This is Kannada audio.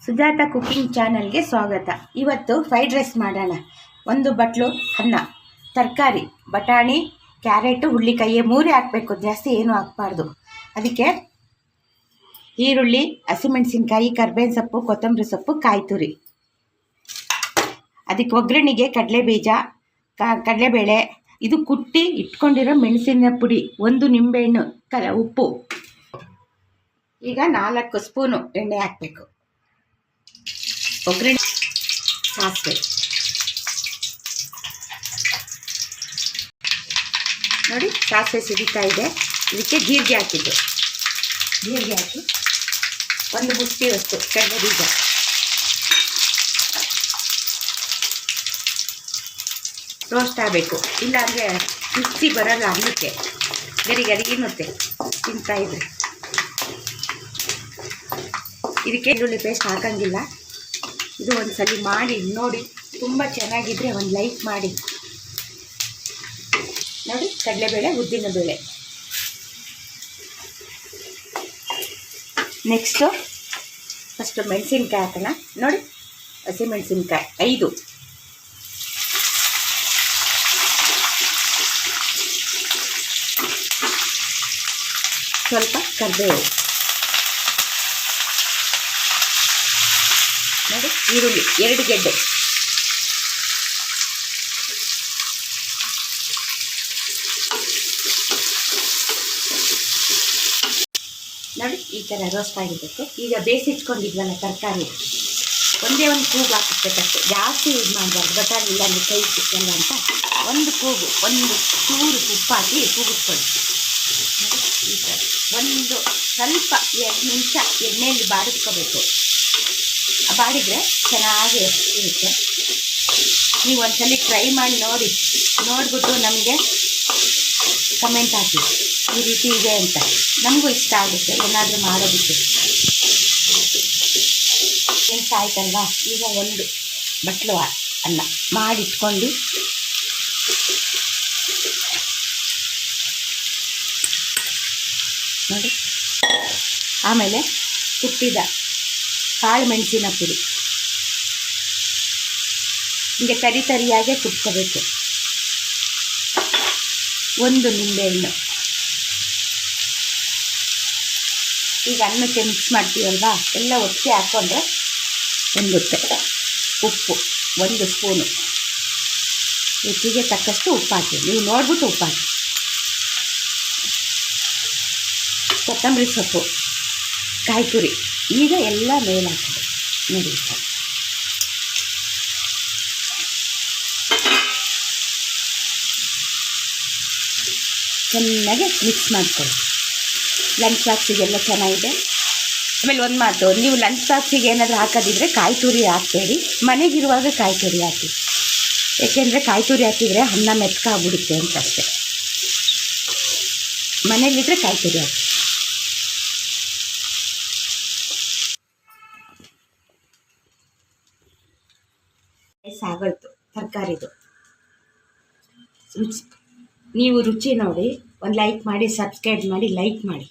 ಸುಜಾತ ಕುಕಿಂಗ್ ಚಾನಲ್ಗೆ ಸ್ವಾಗತ. ಇವತ್ತು ಫ್ರೈಡ್ ರೈಸ್ ಮಾಡೋಣ. ಒಂದು ಬಟ್ಲು ಅನ್ನ, ತರಕಾರಿ, ಬಟಾಣಿ, ಕ್ಯಾರೆಟು, ಹುಳ್ಳಿಕಾಯಿ ಮೂರೇ ಹಾಕಬೇಕು, ಜಾಸ್ತಿ ಏನೂ ಹಾಕಬಾರ್ದು. ಅದಕ್ಕೆ ಈರುಳ್ಳಿ, ಹಸಿಮೆಣಸಿನ್ಕಾಯಿ, ಕರ್ಬೇವಿನ ಸೊಪ್ಪು, ಕೊತ್ತಂಬರಿ ಸೊಪ್ಪು, ಕಾಯಿ ತುರಿ. ಅದಕ್ಕೆ ಒಗ್ಗರಣೆಗೆ ಕಡಲೆಬೀಜ, ಕಡಲೆಬೇಳೆ, ಇದು ಕುಟ್ಟಿ ಇಟ್ಕೊಂಡಿರೋ ಮೆಣಸಿನ ಪುಡಿ, ಒಂದು ನಿಂಬೆಹಣ್ಣು, ಉಪ್ಪು. ಈಗ 4 ಸ್ಪೂನು ಎಣ್ಣೆ ಹಾಕಬೇಕು. ಒಗ್ಗರಣೆ, ಸಾಸಿವೆ ನೋಡಿ, ಸಾಸಿವೆ ಸಿಡಿತಾ ಇದೆ. ಇದಕ್ಕೆ ಜೀರಿಗೆ ಹಾಕಿದ್ದು, ಜೀರಿಗೆ ಹಾಕಿ ಒಂದು ಮುಷ್ಟಿ ಅಷ್ಟು ಕಡಲೆ ಬೀಜ, ರೋಸ್ಟ್ ಆಗಬೇಕು. ಇಲ್ಲಾಂದರೆ ರುಚಿ ಬರೋಲ್ಲ ಅನ್ನಕ್ಕೆ, ಗರಿ ಗರಿ ಇನ್ನುತ್ತೆ ತಿಂತಾಯಿದ್ರೆ. ಇದಕ್ಕೆ ಈರುಳ್ಳಿ ಪೇಸ್ಟ್ ಹಾಕಂಗಿಲ್ಲ. ಇದು ಒಂದು ಸಲ ಮಾಡಿ ನೋಡಿ, ತುಂಬ ಚೆನ್ನಾಗಿದ್ದರೆ ಒಂದು ಲೈಕ್ ಮಾಡಿ. ನೋಡಿ, ಕಡಲೆಬೇಳೆ, ಉದ್ದಿನಬೇಳೆ. ನೆಕ್ಸ್ಟು ಫಸ್ಟು ಮೆಣಸಿನ್ಕಾಯಿ ಹಾಕೋಣ. ನೋಡಿ, ಹಸಿಮೆಣಸಿನ್ಕಾಯಿ 5, ಸ್ವಲ್ಪ ಕರಿಬೇವು, ನೋಡಿ, ಈರುಳ್ಳಿ 2 ಗೆಡ್ಡೆ, ನೋಡಿ ಈ ಥರ ರೋಸ್ಟ್ ಆಗಿರಬೇಕು. ಈಗ ಬೇಯಿಸಿಟ್ಕೊಂಡಿದ್ವಲ್ಲ ತರಕಾರಿ, ಒಂದೇ ಒಂದು ಕೂಗು ಹಾಕಿಸ್ಬೇಕಷ್ಟೆ, ಜಾಸ್ತಿ ಯೂಸ್ ಮಾಡಬಾರ್ದು. ಬಟಾಣಿ ಇಲ್ಲಾಂದರೆ ಕೈ ಸಿಕ್ಕಲ್ಲ ಅಂತ ಒಂದು ಕೂಗು, ಒಂದು ಚೂರು ಉಪ್ಪು ಹಾಕಿ ಕೂಗಿಸ್ಕೊಳ್ಳಿ. ಈ ಥರ ಒಂದು ಸ್ವಲ್ಪ 2 ನಿಮಿಷ ಎಣ್ಣೆಯಲ್ಲಿ ಬಾಡಿಸ್ಕೋಬೇಕು. ಬಾಡಿದರೆ ಚೆನ್ನಾಗಿ ಇರುತ್ತೆ. ನೀವು ಒಂದ್ಸಲ ಟ್ರೈ ಮಾಡಿ ನೋಡಿ, ನೋಡಿಬಿಟ್ಟು ನಮಗೆ ಕಮೆಂಟ್ ಹಾಕಿ ಈ ರೀತಿ ಇದೆ ಅಂತ. ನಮಗೂ ಇಷ್ಟ ಆಗುತ್ತೆ ಏನಾದರೂ ಮಾಡೋದಕ್ಕೆ. ಏನು ಆಯ್ತಲ್ವಾ, ಈಗ ಒಂದು ಬಟ್ಲು ಅನ್ನ ಮಾಡಿಟ್ಕೊಂಡು ನೋಡಿ, ಆಮೇಲೆ ಕುಟ್ಟಿದ ಕಾಳು ಮೆಣಸಿನ ಪುಡಿ, ಹೀಗೆ ತರಿಯಾಗೆ ಕುಟ್ಕೋಬೇಕು. ಒಂದು ನಿಂಬೆಹಣ್ಣು. ಈಗ ಅನ್ನಕ್ಕೆ ಮಿಕ್ಸ್ ಮಾಡ್ತೀವಲ್ವಾ, ಎಲ್ಲ ಒಟ್ಟಿಗೆ ಹಾಕ್ಕೊಂಡ್ರೆ ಹೊಂದುತ್ತೆ. ಉಪ್ಪು 1 ಸ್ಪೂನು, ರುಚಿಗೆ ತಕ್ಕಷ್ಟು ಉಪ್ಪು ಹಾಕಿ, ನೀವು ನೋಡ್ಬಿಟ್ಟು ಉಪ್ಪು ಹಾಕಿ. ಕೊತ್ತಂಬರಿ ಸೊಪ್ಪು, ಕಾಯಿ ತುರಿ. ಈಗ ಎಲ್ಲ ಮೇಲೆ ಹಾಕೋದು ನೋಡಿ. ಚೆನ್ನಾಗಿ ಮಿಕ್ಸ್ ಮಾಡ್ಕೊಳ್ಳಿ. ಲಂಚ್ ಬಾಕ್ಸಿಗೆಲ್ಲ ಚೆನ್ನಾಗಿದೆ. ಆಮೇಲೆ ಒಂದು ಮಾತು, ನೀವು ಲಂಚ್ ಬಾಕ್ಸಿಗೆ ಏನಾದರೂ ಹಾಕೋದಿದ್ರೆ ಕಾಯಿ ತುರಿ ಹಾಕಬೇಡಿ, ಮನೆಗಿರುವಾಗ ಕಾಯಿ ತುರಿ ಹಾಕಿ. ಏಕೆಂದರೆ ಕಾಯಿ ತುರಿ ಹಾಕಿದರೆ ಅನ್ನ ಮೆತ್ಕಾಗ್ಬಿಡುತ್ತೆ ಅಂತ ಅಷ್ಟೆ. ಮನೇಲಿದ್ದರೆ ಕಾಯಿ ತುರಿ ಹಾಕಿ. ಆಗೋಯ್ತು ತರಕಾರಿದು. ನೀವು ರುಚಿ ನೋಡಿ, ಒಂದು ಲೈಕ್ ಮಾಡಿ, ಸಬ್ಸ್ಕ್ರೈಬ್ ಮಾಡಿ, ಲೈಕ್ ಮಾಡಿ.